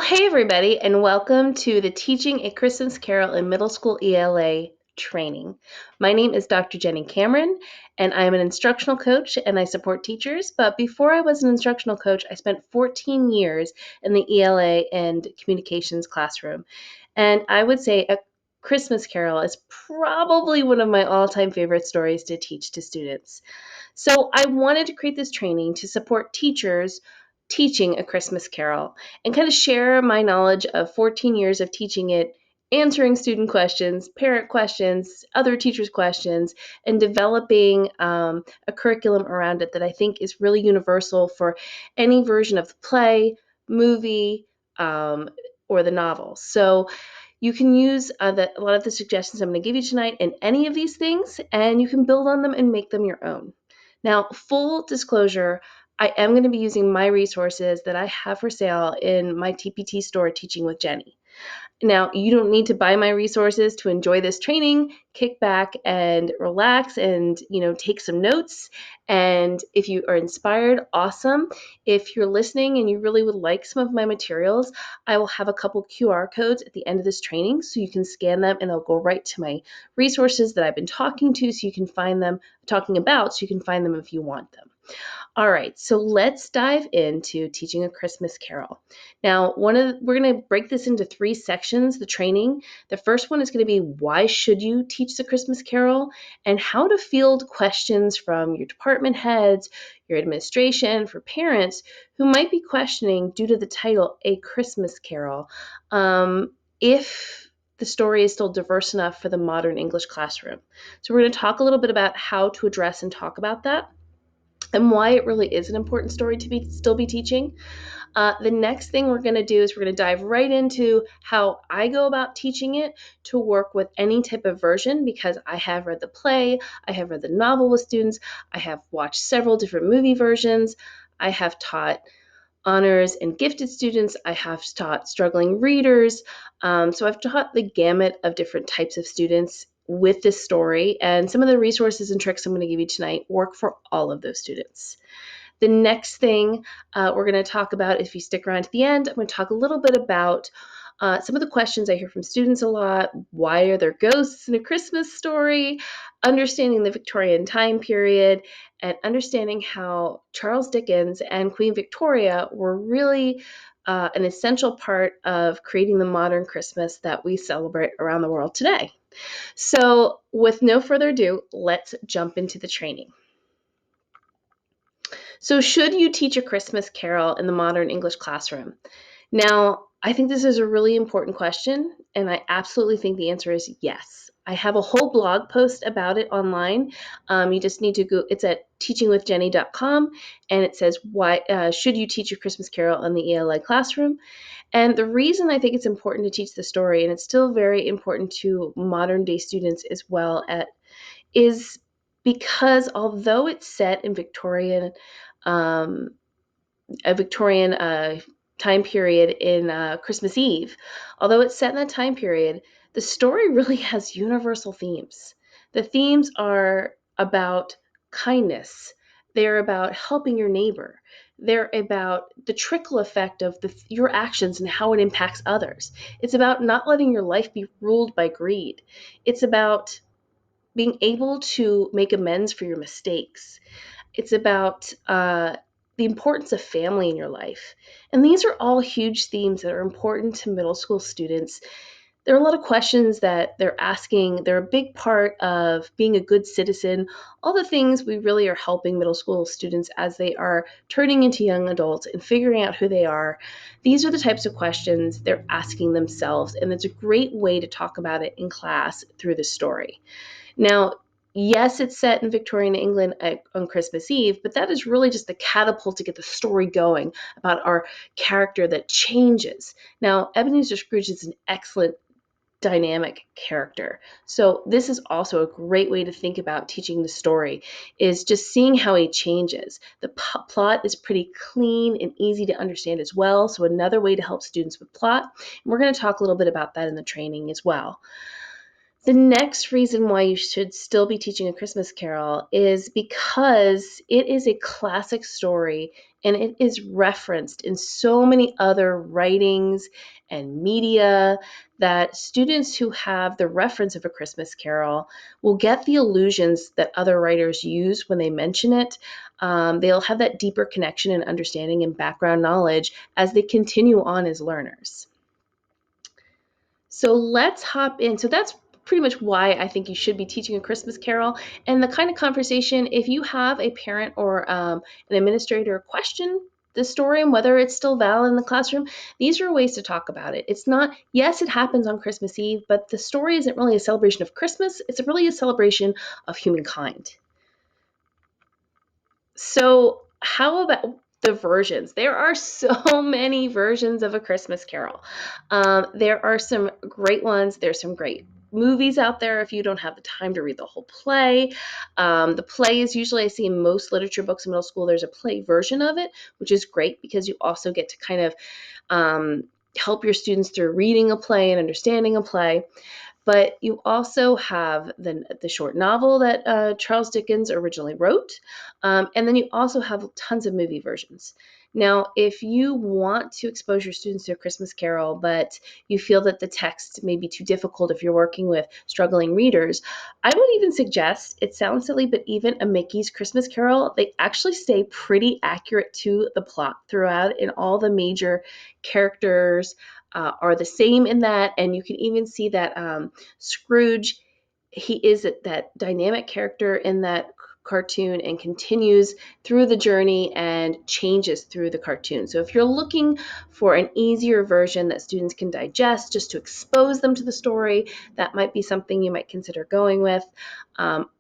Hey everybody, and welcome to the Teaching a Christmas Carol in Middle School ELA training. My name is Dr. Jenny Cameron, and I am an instructional coach and I support teachers. But before I was an instructional coach, I spent 14 years in the ELA and communications classroom. And I would say A Christmas Carol is probably one of my all-time favorite stories to teach to students. So I wanted to create this training to support teachers teaching A Christmas Carol and kind of share my knowledge of 14 years of teaching it, answering student questions, parent questions, other teachers' questions, and developing a curriculum around it that I think is really universal for any version of the play, movie, or the novel. So you can use a lot of the suggestions I'm going to give you tonight in any of these things, and you can build on them and make them your own. Now, full disclosure, I am going to be using my resources that I have for sale in my TPT store, Teaching with Jenny. Now, you don't need to buy my resources to enjoy this training. Kick back and relax and, take some notes. And if you are inspired, awesome. If you're listening and you really would like some of my materials, I will have a couple QR codes at the end of this training so you can scan them and they'll go right to my resources that I've been talking to so you can find them, talking about, so you can find them if you want them. All right, so let's dive into teaching A Christmas Carol. Now, we're going to break this into 3 sections, the training. The first one is going to be why should you teach the Christmas Carol and how to field questions from your department heads, your administration, for parents who might be questioning due to the title A Christmas Carol, if the story is still diverse enough for the modern English classroom. So we're going to talk a little bit about how to address and talk about that and why it really is an important story to still be teaching. The next thing we're going to do is we're going to dive right into how I go about teaching it to work with any type of version, because I have read the play, I have read the novel with students, I have watched several different movie versions, I have taught honors and gifted students, I have taught struggling readers. So I've taught the gamut of different types of students with this story, and some of the resources and tricks I'm going to give you tonight work for all of those students. The next thing we're going to talk about, if you stick around to the end, I'm going to talk a little bit about some of the questions I hear from students a lot. Why are there ghosts in A Christmas Story? Understanding the Victorian time period, and understanding how Charles Dickens and Queen Victoria were really an essential part of creating the modern Christmas that we celebrate around the world today. So with no further ado, let's jump into the training. So should you teach A Christmas Carol in the modern English classroom? Now, I think this is a really important question, and I absolutely think the answer is yes. I have a whole blog post about it online. You just need to go, it's at teachingwithjenny.com, and it says, why should you teach A Christmas Carol in the ELA classroom? And the reason I think it's important to teach the story, and it's still very important to modern day students as well, is because although it's set in a Victorian time period in Christmas Eve, although it's set in that time period, the story really has universal themes. The themes are about kindness. They're about helping your neighbor. They're about the trickle effect of your actions and how it impacts others. It's about not letting your life be ruled by greed. It's about being able to make amends for your mistakes. It's about the importance of family in your life. And these are all huge themes that are important to middle school students. There are a lot of questions that they're asking. They're a big part of being a good citizen, all the things we really are helping middle school students as they are turning into young adults and figuring out who they are. These are the types of questions they're asking themselves, and it's a great way to talk about it in class through the story. Now, yes, it's set in Victorian England on Christmas Eve, but that is really just the catapult to get the story going about our character that changes. Now, Ebenezer Scrooge is an excellent dynamic character. So this is also a great way to think about teaching the story, is just seeing how he changes. The plot is pretty clean and easy to understand as well. So another way to help students with plot. And we're going to talk a little bit about that in the training as well. The next reason why you should still be teaching A Christmas Carol is because it is a classic story and it is referenced in so many other writings and media that students who have the reference of A Christmas Carol will get the allusions that other writers use when they mention it. They'll have that deeper connection and understanding and background knowledge as they continue on as learners. So let's hop in. So that's pretty much why I think you should be teaching A Christmas Carol, and the kind of conversation, if you have a parent or an administrator question the story and whether it's still valid in the classroom, these are ways to talk about it. It's not, yes, it happens on Christmas Eve, but the story isn't really a celebration of Christmas. It's really a celebration of humankind. So, how about the versions? There are so many versions of A Christmas Carol. There are some great ones. There's some great movies out there if you don't have the time to read the whole play. The play is usually, I see in most literature books in middle school, there's a play version of it, which is great because you also get to kind of help your students through reading a play and understanding a play. But you also have the short novel that Charles Dickens originally wrote. And then you also have tons of movie versions. Now, if you want to expose your students to A Christmas Carol, but you feel that the text may be too difficult if you're working with struggling readers, I would even suggest, it sounds silly, but even A Mickey's Christmas Carol, they actually stay pretty accurate to the plot throughout, and all the major characters are the same in that. And you can even see that Scrooge, he is that dynamic character in that cartoon and continues through the journey and changes through the cartoon. So if you're looking for an easier version that students can digest just to expose them to the story, that might be something you might consider going with.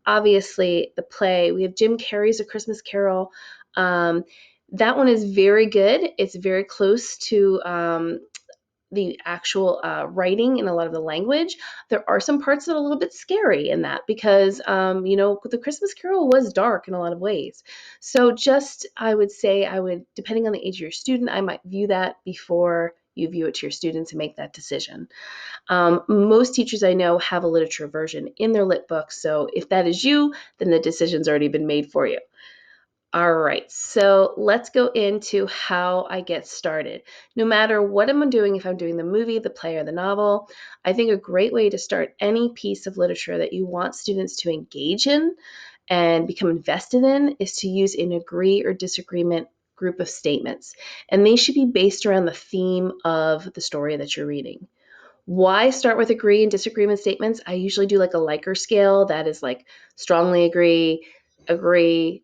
Obviously, the play, we have Jim Carrey's A Christmas Carol. That one is very good. It's very close to the actual writing and a lot of the language. There are some parts that are a little bit scary in that because, the Christmas Carol was dark in a lot of ways. So I would say, depending on the age of your student, I might view that before you view it to your students and make that decision. Most teachers I know have a literature version in their lit book. So if that is you, then the decision's already been made for you. All right, so let's go into how I get started. No matter what I'm doing, if I'm doing the movie, the play, or the novel, I think a great way to start any piece of literature that you want students to engage in and become invested in is to use an agree or disagreement group of statements. And they should be based around the theme of the story that you're reading. Why start with agree and disagreement statements? I usually do like a Likert scale that is like strongly agree,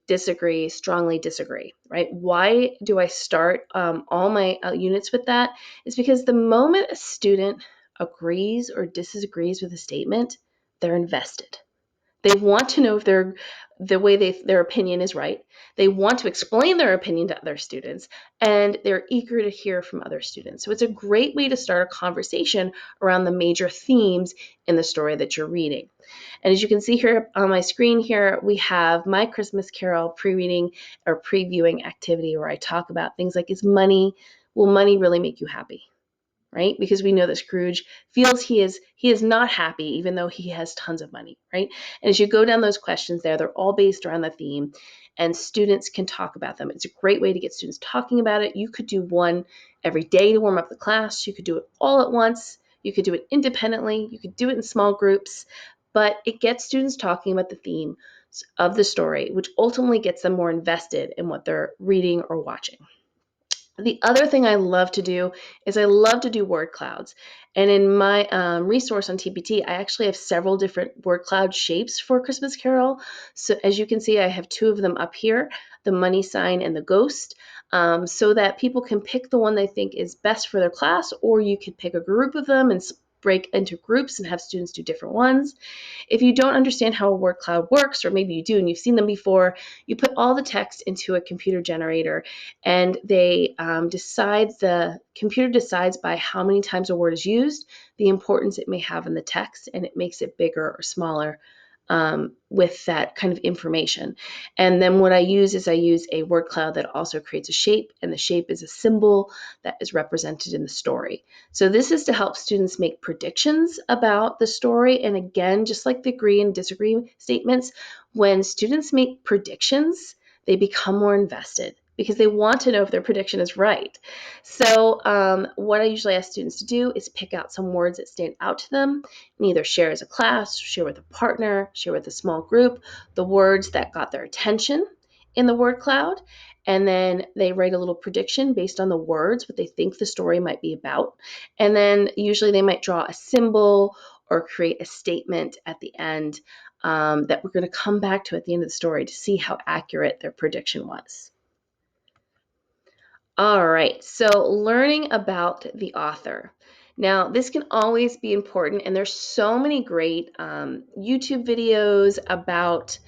disagree, strongly disagree, right? Why do I start all my units with that? Is because the moment a student agrees or disagrees with a statement, they're invested. They want to know if their opinion is right. They want to explain their opinion to other students, and they're eager to hear from other students. So it's a great way to start a conversation around the major themes in the story that you're reading. And as you can see here on my screen here, we have my Christmas Carol pre-reading or previewing activity where I talk about things like, will money really make you happy? Right? Because we know that Scrooge feels he is not happy even though he has tons of money, right? And as you go down those questions there, they're all based around the theme and students can talk about them. It's a great way to get students talking about it. You could do one every day to warm up the class. You could do it all at once. You could do it independently. You could do it in small groups, but it gets students talking about the theme of the story, which ultimately gets them more invested in what they're reading or watching. The other thing I love to do is I love to do word clouds. And in my resource on TPT, I actually have several different word cloud shapes for Christmas Carol. So as you can see, I have two of them up here, the money sign and the ghost, so that people can pick the one they think is best for their class, or you could pick a group of them and break into groups and have students do different ones. If you don't understand how a word cloud works, or maybe you do and you've seen them before, you put all the text into a computer generator, and the computer decides by how many times a word is used, the importance it may have in the text, and it makes it bigger or smaller with that kind of information. And then what I use is a word cloud that also creates a shape, and the shape is a symbol that is represented in the story. So this is to help students make predictions about the story. And again, just like the agree and disagree statements, when students make predictions, they become more invested. because they want to know if their prediction is right. So what I usually ask students to do is pick out some words that stand out to them and either share as a class, share with a partner, share with a small group, the words that got their attention in the word cloud. And then they write a little prediction based on the words, what they think the story might be about. And then usually they might draw a symbol or create a statement at the end that we're going to come back to at the end of the story to see how accurate their prediction was. All right, so learning about the author. Now, this can always be important, and there's so many great YouTube videos about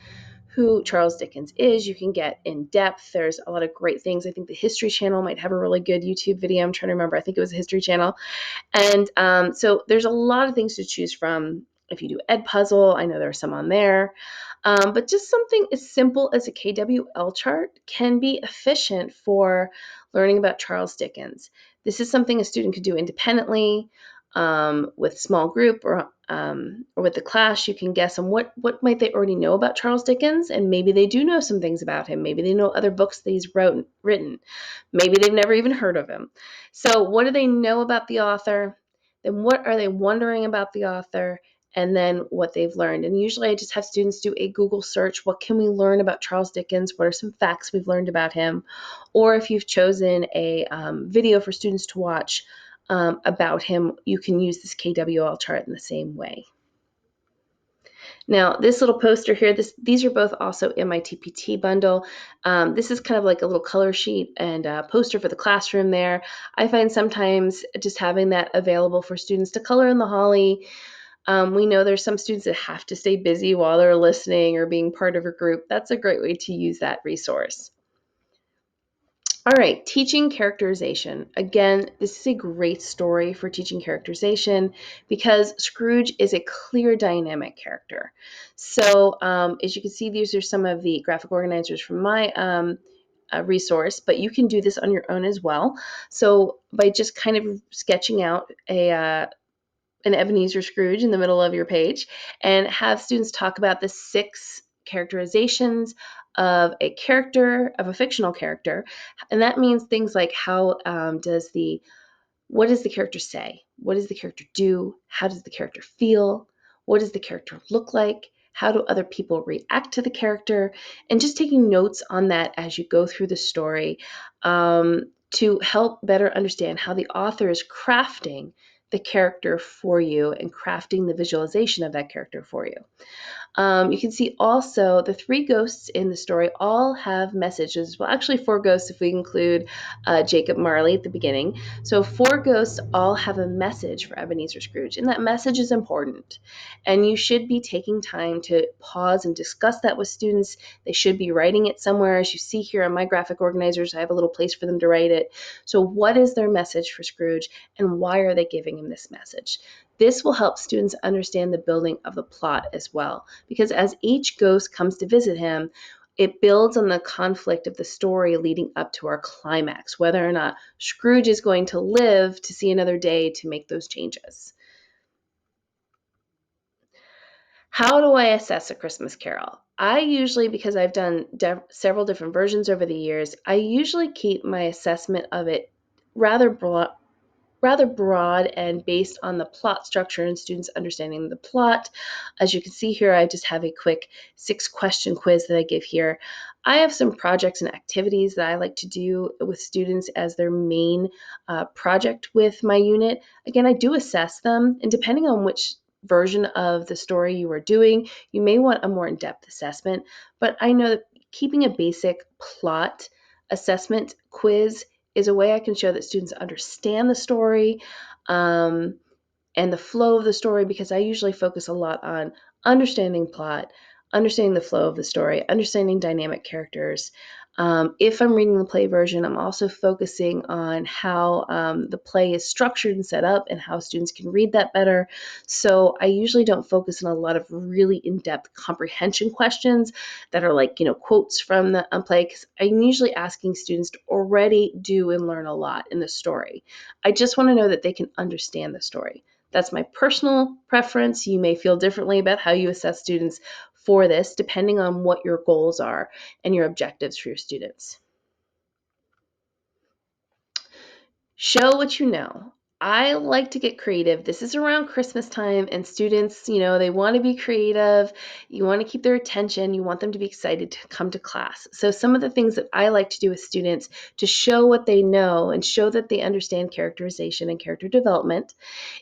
who Charles Dickens is. You can get in depth. There's a lot of great things. I think the History Channel might have a really good YouTube video. I'm trying to remember. I think it was the History Channel. And so there's a lot of things to choose from. If you do Ed Puzzle, I know there are some on there. But just something as simple as a KWL chart can be efficient for learning about Charles Dickens. This is something a student could do independently with small group or with the class. You can guess on what might they already know about Charles Dickens, and maybe they do know some things about him. Maybe they know other books that he's written. Maybe they've never even heard of him. So what do they know about the author? Then what are they wondering about the author? And then what they've learned. And usually I just have students do a Google search. What can we learn about Charles Dickens? What are some facts we've learned about him? Or if you've chosen a video for students to watch about him, you can use this KWL chart in the same way. Now, this little poster here, these are both also in my TPT bundle. This is kind of like a little color sheet and a poster for the classroom there. I find sometimes just having that available for students to color in the holly. We know there's some students that have to stay busy while they're listening or being part of a group. That's a great way to use that resource. All right, teaching characterization. Again, this is a great story for teaching characterization because Scrooge is a clear dynamic character. So as you can see, these are some of the graphic organizers from my resource, but you can do this on your own as well. So by just kind of sketching out an Ebenezer Scrooge in the middle of your page and have students talk about the 6 characterizations of a character, of a fictional character. And that means things like what does the character say? What does the character do? How does the character feel? What does the character look like? How do other people react to the character? And just taking notes on that as you go through the story to help better understand how the author is crafting the character for you and crafting the visualization of that character for you. You can see also the 3 ghosts in the story all have messages. Well, actually 4 ghosts if we include Jacob Marley at the beginning. So 4 ghosts all have a message for Ebenezer Scrooge, and that message is important. And you should be taking time to pause and discuss that with students. They should be writing it somewhere. As you see here on my graphic organizers, I have a little place for them to write it. So what is their message for Scrooge, and why are they giving him this message? This will help students understand the building of the plot as well, because as each ghost comes to visit him, it builds on the conflict of the story leading up to our climax, whether or not Scrooge is going to live to see another day to make those changes. How do I assess A Christmas Carol? I usually, because I've done several different versions over the years, I usually keep my assessment of it rather broad and based on the plot structure and students understanding the plot. As you can see here, I just have a quick 6-question quiz that I give here. I have some projects and activities that I like to do with students as their main project with my unit. Again, I do assess them, and depending on which version of the story you are doing, you may want a more in-depth assessment, but I know that keeping a basic plot assessment quiz is a way I can show that students understand the story and the flow of the story, because I usually focus a lot on understanding plot, understanding the flow of the story, understanding dynamic characters. If I'm reading the play version, I'm also focusing on how the play is structured and set up and how students can read that better. So I usually don't focus on a lot of really in-depth comprehension questions that are like, quotes from the play, because I'm usually asking students to already do and learn a lot in the story. I just want to know that they can understand the story. That's my personal preference. You may feel differently about how you assess students for this, depending on what your goals are and your objectives for your students. Show what you know. I like to get creative. This is around Christmas time, and students, they want to be creative. You want to keep their attention. You want them to be excited to come to class. So some of the things that I like to do with students to show what they know and show that they understand characterization and character development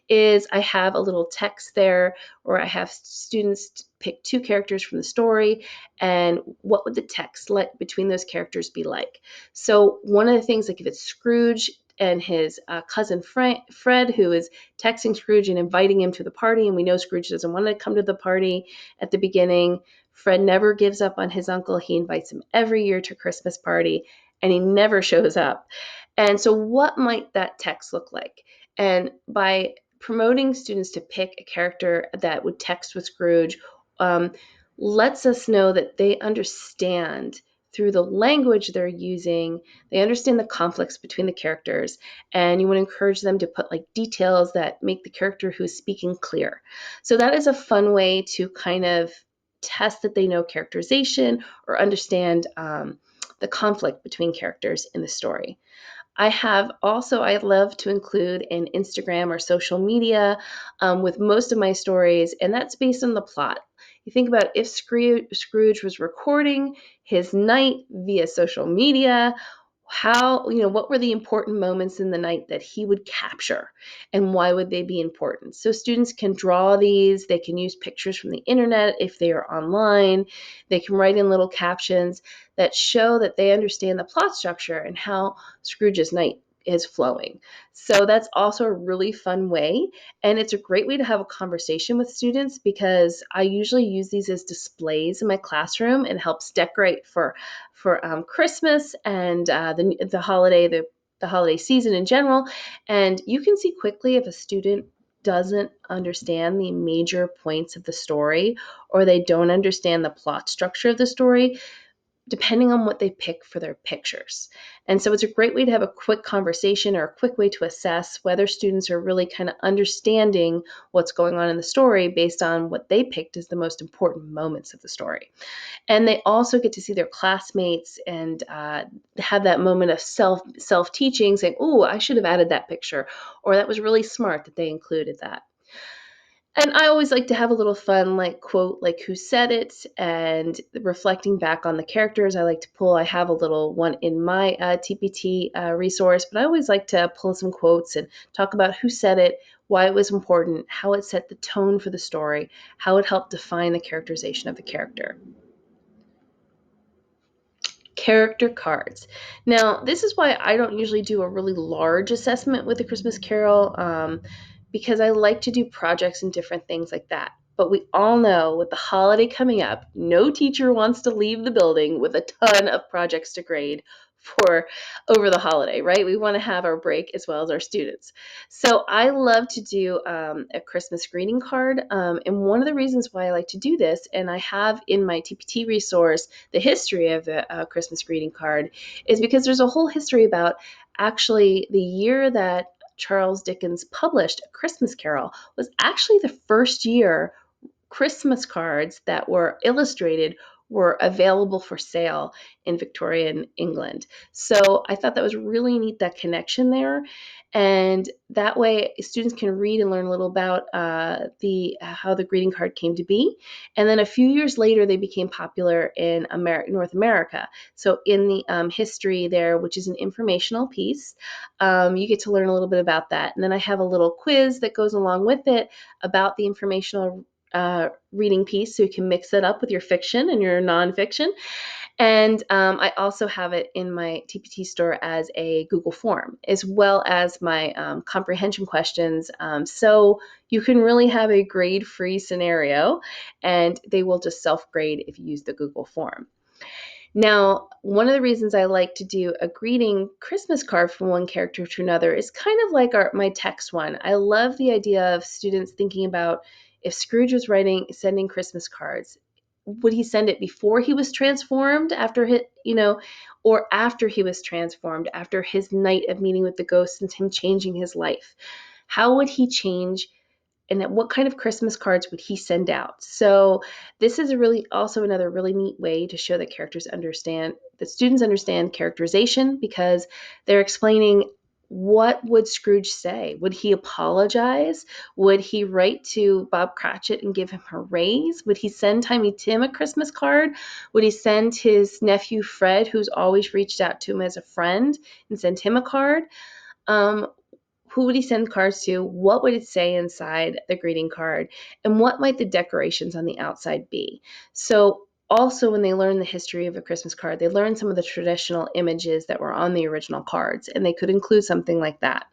is I have a little text there, or I have students pick two characters from the story, and what would the text between those characters be like? So one of the things, like if it's Scrooge and his cousin Fred, who is texting Scrooge and inviting him to the party, and we know Scrooge doesn't want to come to the party at the beginning. Fred never gives up on his uncle. He invites him every year to Christmas party, and he never shows up. And so what might that text look like? And by promoting students to pick a character that would text with Scrooge um, lets us know that they understand through the language they're using, they understand the conflicts between the characters, and you want to encourage them to put like details that make the character who's speaking clear. So that is a fun way to kind of test that they know characterization or understand the conflict between characters in the story. I love to include an Instagram or social media with most of my stories, and that's based on the plot. You think about if Scrooge was recording his night via social media, what were the important moments in the night that he would capture, and why would they be important? So students can draw these, they can use pictures from the internet if they are online, they can write in little captions that show that they understand the plot structure and how Scrooge's night is flowing. So that's also a really fun way. And it's a great way to have a conversation with students because I usually use these as displays in my classroom and helps decorate for Christmas and the holiday season in general. And you can see quickly if a student doesn't understand the major points of the story or they don't understand the plot structure of the story depending on what they pick for their pictures. And so it's a great way to have a quick conversation or a quick way to assess whether students are really kind of understanding what's going on in the story based on what they picked as the most important moments of the story. And they also get to see their classmates and have that moment of self teaching, saying, "Oh, I should have added that picture," or "That was really smart that they included that." And I always like to have a little fun, like quote, like who said it, and reflecting back on the characters. I have a little one in my TPT resource, but I always like to pull some quotes and talk about who said it, why it was important, how it set the tone for the story, how it helped define the characterization of the character. Character cards. Now, this is why I don't usually do a really large assessment with the Christmas Carol because I like to do projects and different things like that. But we all know with the holiday coming up, no teacher wants to leave the building with a ton of projects to grade for over the holiday, right? We want to have our break as well as our students. So I love to do a Christmas greeting card. And one of the reasons why I like to do this, and I have in my TPT resource, the history of the Christmas greeting card, is because there's a whole history about actually the year that Charles Dickens published A Christmas Carol was actually the first year Christmas cards that were illustrated were available for sale in Victorian England. So I thought that was really neat, that connection there. And that way students can read and learn a little about the how the greeting card came to be. And then a few years later, they became popular in North America. So in the history there, which is an informational piece, you get to learn a little bit about that. And then I have a little quiz that goes along with it about the informational reading piece, so you can mix it up with your fiction and your nonfiction. And I also have it in my TPT store as a Google form, as well as my comprehension questions. So you can really have a grade-free scenario, and they will just self-grade if you use the Google form. Now, one of the reasons I like to do a greeting Christmas card from one character to another is kind of like my text one. I love the idea of students thinking about if Scrooge was sending Christmas cards, would he send it before he was transformed, or after he was transformed, after his night of meeting with the ghosts and him changing his life? How would he change, and what kind of Christmas cards would he send out? So this is also another really neat way to show that students understand characterization, because they're explaining what would Scrooge say? Would he apologize? Would he write to Bob Cratchit and give him a raise? Would he send Tiny Tim a Christmas card? Would he send his nephew Fred, who's always reached out to him as a friend, and send him a card? Um, who would he send cards to? What would it say inside the greeting card? And what might the decorations on the outside be? So also, when they learn the history of a Christmas card, they learn some of the traditional images that were on the original cards, and they could include something like that.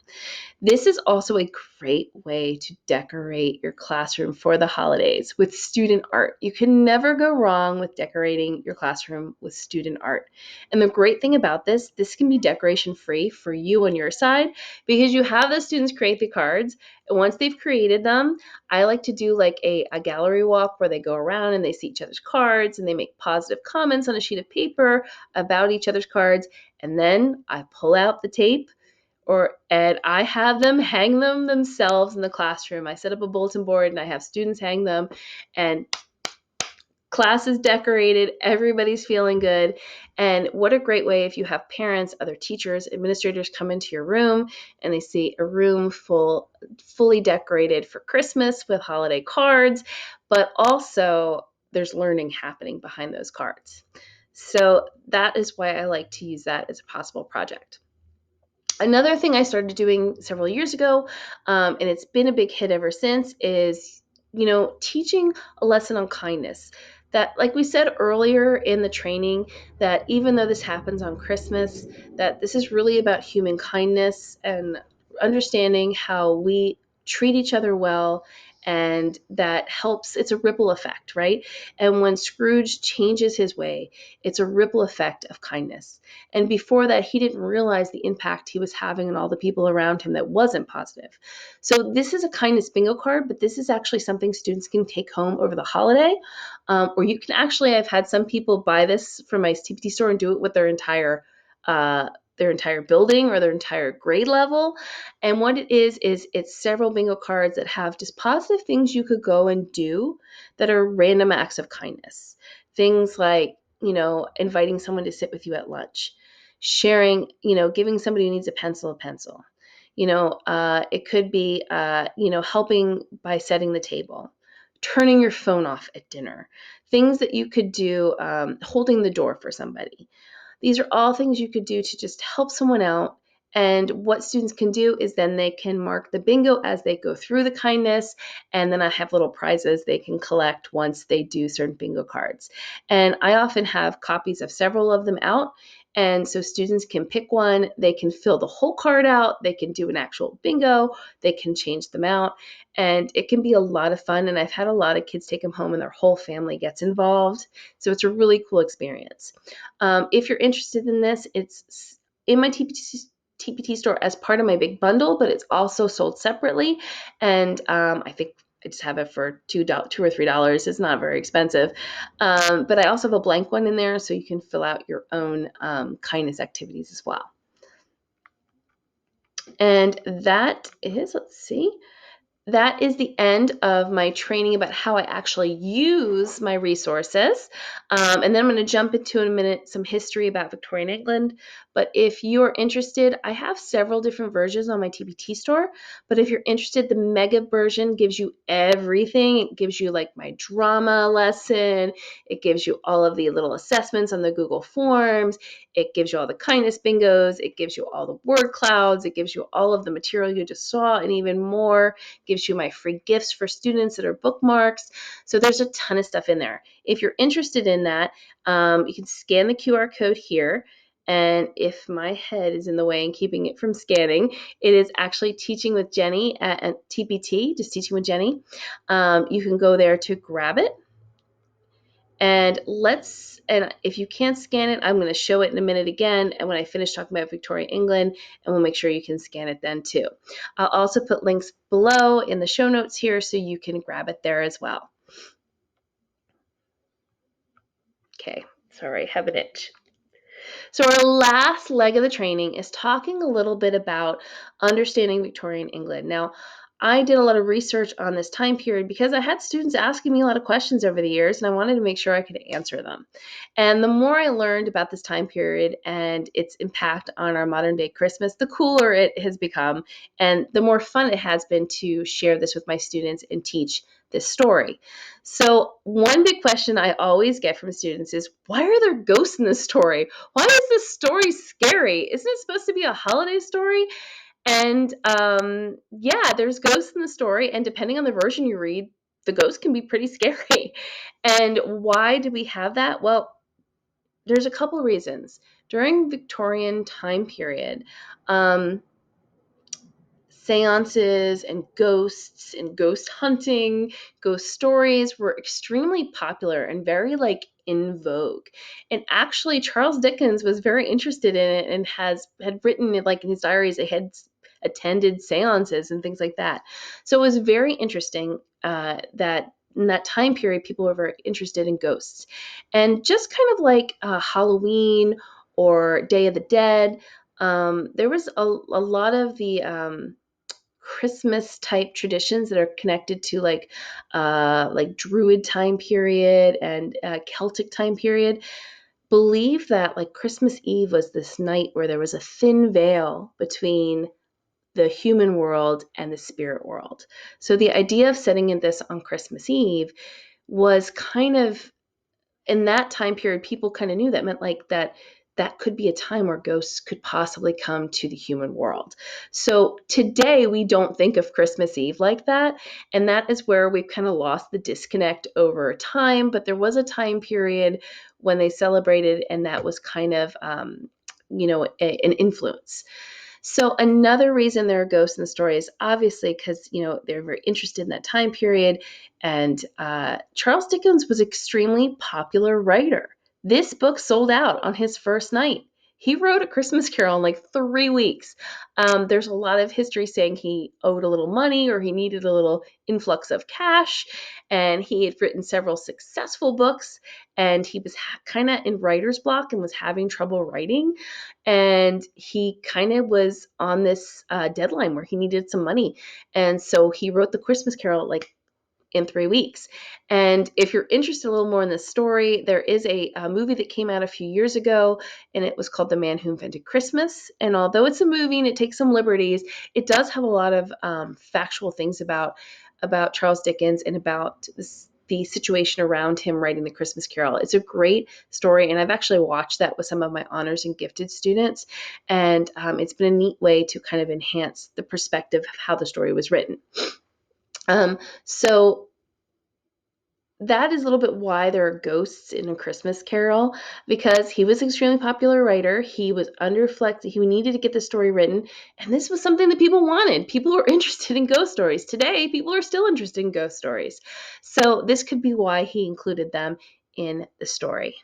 This is also a great way to decorate your classroom for the holidays with student art. You can never go wrong with decorating your classroom with student art. And the great thing about this can be decoration free for you on your side because you have the students create the cards. And once they've created them, I like to do like a gallery walk where they go around and they see each other's cards and they make positive comments on a sheet of paper about each other's cards. And then I pull out the tape and I have them hang them themselves in the classroom. I set up a bulletin board and I have students hang them, and class is decorated, everybody's feeling good. And what a great way if you have parents, other teachers, administrators come into your room and they see a room fully decorated for Christmas with holiday cards, but also there's learning happening behind those cards. So that is why I like to use that as a possible project. Another thing I started doing several years ago, and it's been a big hit ever since, is teaching a lesson on kindness. That, like we said earlier in the training, that even though this happens on Christmas, that this is really about human kindness and understanding how we treat each other well, and that helps. It's a ripple effect, right? And when Scrooge changes his way, it's a ripple effect of kindness. And before that, he didn't realize the impact he was having on all the people around him that wasn't positive. So this is a kindness bingo card, but this is actually something students can take home over the holiday. Or you can actually, I've had some people buy this from my TPT store and do it with their entire building or their entire grade level. And what it is it's several bingo cards that have just positive things you could go and do that are random acts of kindness. Things like, inviting someone to sit with you at lunch, sharing, giving somebody who needs a pencil. It could be, helping by setting the table, turning your phone off at dinner, things that you could do, holding the door for somebody. These are all things you could do to just help someone out. And what students can do is then they can mark the bingo as they go through the kindness. And then I have little prizes they can collect once they do certain bingo cards. And I often have copies of several of them out. And so students can pick one, they can fill the whole card out, they can do an actual bingo, they can change them out, and it can be a lot of fun. And I've had a lot of kids take them home and their whole family gets involved. So it's a really cool experience. If you're interested in this, it's in my TPT store as part of my big bundle, but it's also sold separately. And I think I just have it for $2 or $3. It's not very expensive. But I also have a blank one in there so you can fill out your own kindness activities as well. And that is, that is the end of my training about how I actually use my resources. And then I'm going to jump into in a minute some history about Victorian England. But if you're interested, I have several different versions on my TPT store. But if you're interested, the mega version gives you everything. It gives you like my drama lesson. It gives you all of the little assessments on the Google Forms. It gives you all the kindness bingos. It gives you all the word clouds. It gives you all of the material you just saw and even more. Gives you my free gifts for students that are bookmarks. So there's a ton of stuff in there. If you're interested in that, you can scan the QR code here. And if my head is in the way and keeping it from scanning, it is actually Teaching with Jenny at TPT, just Teaching with Jenny. You can go there to grab it. And if you can't scan it, I'm going to show it in a minute again. And when I finish talking about Victorian England, and we'll make sure you can scan it then too. I'll also put links below in the show notes here so you can grab it there as well. Okay, sorry, I have an itch. So our last leg of the training is talking a little bit about understanding Victorian England. Now, I did a lot of research on this time period because I had students asking me a lot of questions over the years, and I wanted to make sure I could answer them. And the more I learned about this time period and its impact on our modern day Christmas, the cooler it has become, and the more fun it has been to share this with my students and teach this story. So, one big question I always get from students is, why are there ghosts in this story? Why is this story scary? Isn't it supposed to be a holiday story? And yeah, there's ghosts in the story, and depending on the version you read, the ghosts can be pretty scary. And why do we have that? Well, there's a couple reasons. During Victorian time period, um, seances and ghost hunting, ghost stories were extremely popular and very in vogue. And actually Charles Dickens was very interested in it and had written it in his diaries. They had attended seances and things like that. So it was very interesting that in that time period people were very interested in ghosts. And just kind of Halloween or Day of the Dead, there was a lot of the Christmas type traditions that are connected to Druid time period and Celtic time period. Believe that Christmas Eve was this night where there was a thin veil between the human world and the spirit world. So the idea of setting in this on Christmas Eve was kind of, in that time period, people kind of knew that meant that could be a time where ghosts could possibly come to the human world. So today we don't think of Christmas Eve like that, and that is where we've kind of lost the disconnect over time. But there was a time period when they celebrated, and that was kind of an influence. So another reason there are ghosts in the story is obviously because they're very interested in that time period, and Charles Dickens was an extremely popular writer. This book sold out on his first night. He wrote A Christmas Carol in 3 weeks. There's a lot of history saying he owed a little money or he needed a little influx of cash, and he had written several successful books, and he was kind of in writer's block and was having trouble writing. And he kind of was on this deadline where he needed some money. And so he wrote The Christmas Carol in 3 weeks. And if you're interested a little more in this story, there is a movie that came out a few years ago, and it was called The Man Who Invented Christmas. And although it's a movie and it takes some liberties, it does have a lot of factual things about Charles Dickens and about the situation around him writing The Christmas Carol. It's a great story, and I've actually watched that with some of my honors and gifted students, and it's been a neat way to kind of enhance the perspective of how the story was written. So that is a little bit why there are ghosts in A Christmas Carol, because he was an extremely popular writer. He was he needed to get the story written, and this was something that people wanted. People were interested in ghost stories. Today, people are still interested in ghost stories. So this could be why he included them in the story.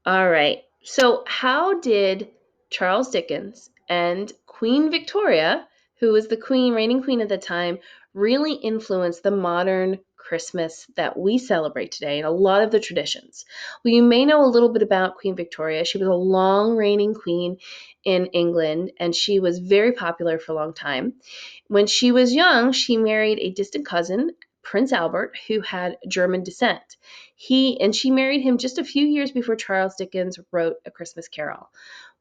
All right. So, how did Charles Dickens and Queen Victoria, who was the reigning queen at the time, really influence the modern Christmas that we celebrate today and a lot of the traditions? Well, you may know a little bit about Queen Victoria. She was a long reigning queen in England, and she was very popular for a long time. When she was young, she married a distant cousin, Prince Albert, who had German descent. She married him just a few years before Charles Dickens wrote A Christmas Carol.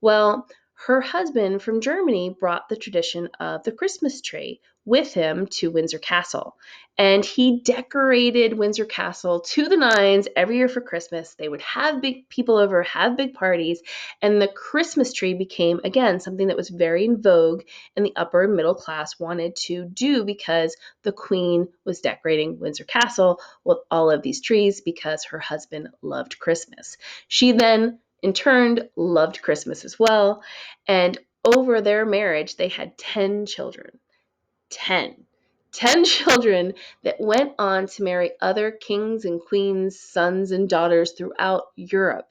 Well, her husband from Germany brought the tradition of the Christmas tree with him to Windsor Castle. And he decorated Windsor Castle to the nines every year for Christmas. They would have big people over, have big parties, and the Christmas tree became, again, something that was very in vogue and the upper and middle class wanted to do because the Queen was decorating Windsor Castle with all of these trees because her husband loved Christmas. She then, in turn, loved Christmas as well. And over their marriage, they had 10 children. 10. 10 children that went on to marry other kings and queens, sons and daughters throughout Europe.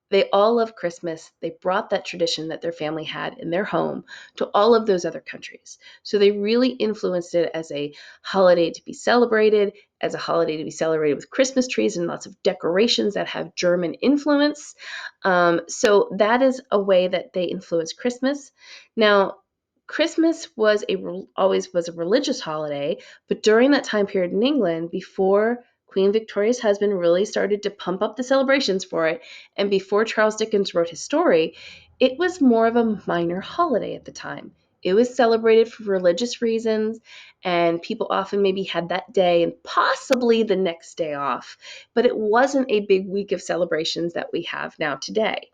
They all loved Christmas. They brought that tradition that their family had in their home to all of those other countries. So they really influenced it as a holiday to be celebrated, as a holiday to be celebrated with Christmas trees and lots of decorations that have German influence. So that is a way that they influence Christmas. Now, Christmas always was a religious holiday, but during that time period in England, before Queen Victoria's husband really started to pump up the celebrations for it, and before Charles Dickens wrote his story, it was more of a minor holiday at the time. It was celebrated for religious reasons, and people often maybe had that day and possibly the next day off, but it wasn't a big week of celebrations that we have now today.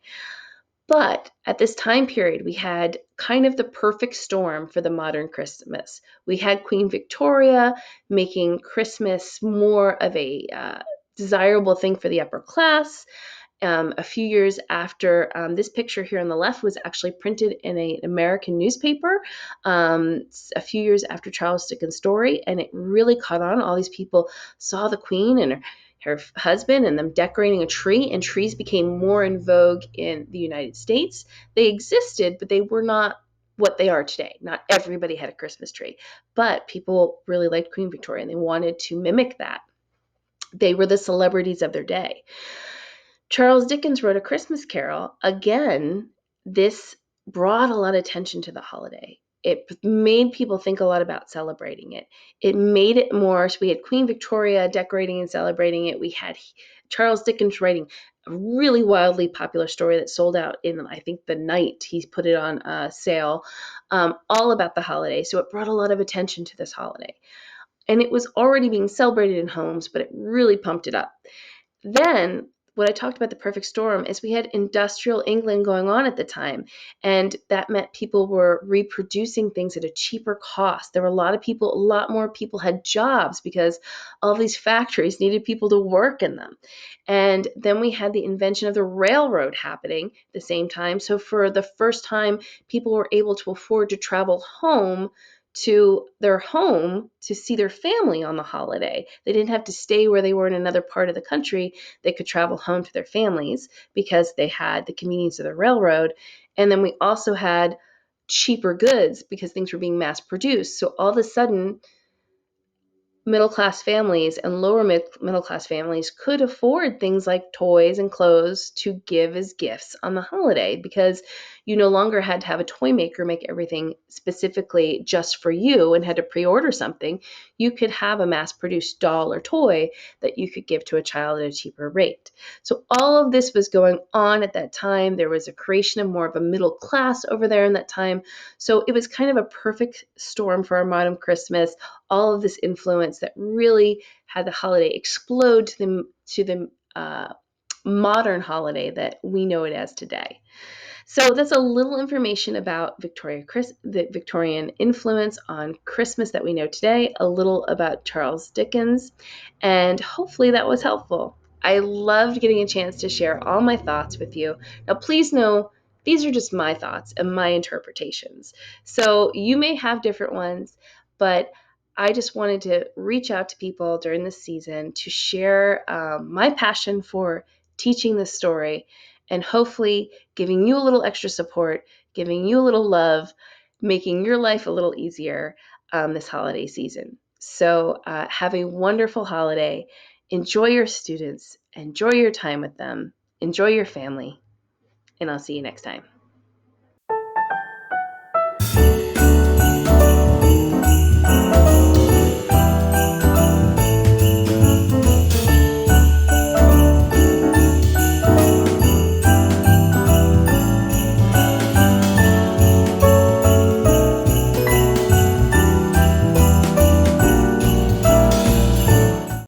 But at this time period, we had kind of the perfect storm for the modern Christmas. We had Queen Victoria making Christmas more of a desirable thing for the upper class. A few years after this picture here on the left was actually printed in an American newspaper a few years after Charles Dickens' story, and it really caught on. All these people saw the Queen and her husband and them decorating a tree, and trees became more in vogue in the United States. They existed, but they were not what they are today. Not everybody had a Christmas tree, but people really liked Queen Victoria and they wanted to mimic that. They were the celebrities of their day. Charles Dickens wrote A Christmas Carol. Again, this brought a lot of attention to the holiday. It made people think a lot about celebrating it. It made it more, so we had Queen Victoria decorating and celebrating it. We had Charles Dickens writing a really wildly popular story that sold out in, I think, the night he put it on sale, all about the holiday. So it brought a lot of attention to this holiday. And it was already being celebrated in homes, but it really pumped it up. Then, what I talked about the perfect storm is we had industrial England going on at the time, and that meant people were reproducing things at a cheaper cost. There were a lot more people had jobs because all these factories needed people to work in them. And then we had the invention of the railroad happening at the same time. So for the first time, people were able to afford to travel home to their home to see their family on the holiday. They didn't have to stay where they were in another part of the country. They could travel home to their families because they had the convenience of the railroad. And then we also had cheaper goods because things were being mass produced. So all of a sudden, middle-class families and lower middle-class families could afford things like toys and clothes to give as gifts on the holiday because you no longer had to have a toy maker make everything specifically just for you and had to pre-order something. You could have a mass-produced doll or toy that you could give to a child at a cheaper rate. So all of this was going on at that time. There was a creation of more of a middle class over there in that time. So it was kind of a perfect storm for our modern Christmas. All of this influence that really had the holiday explode to the modern holiday that we know it as today. So that's a little information about the Victorian influence on Christmas that we know today, a little about Charles Dickens, and hopefully that was helpful. I loved getting a chance to share all my thoughts with you. Now, please know these are just my thoughts and my interpretations. So you may have different ones, but I just wanted to reach out to people during this season to share my passion for teaching this story and hopefully giving you a little extra support, giving you a little love, making your life a little easier this holiday season. So have a wonderful holiday. Enjoy your students. Enjoy your time with them. Enjoy your family. And I'll see you next time.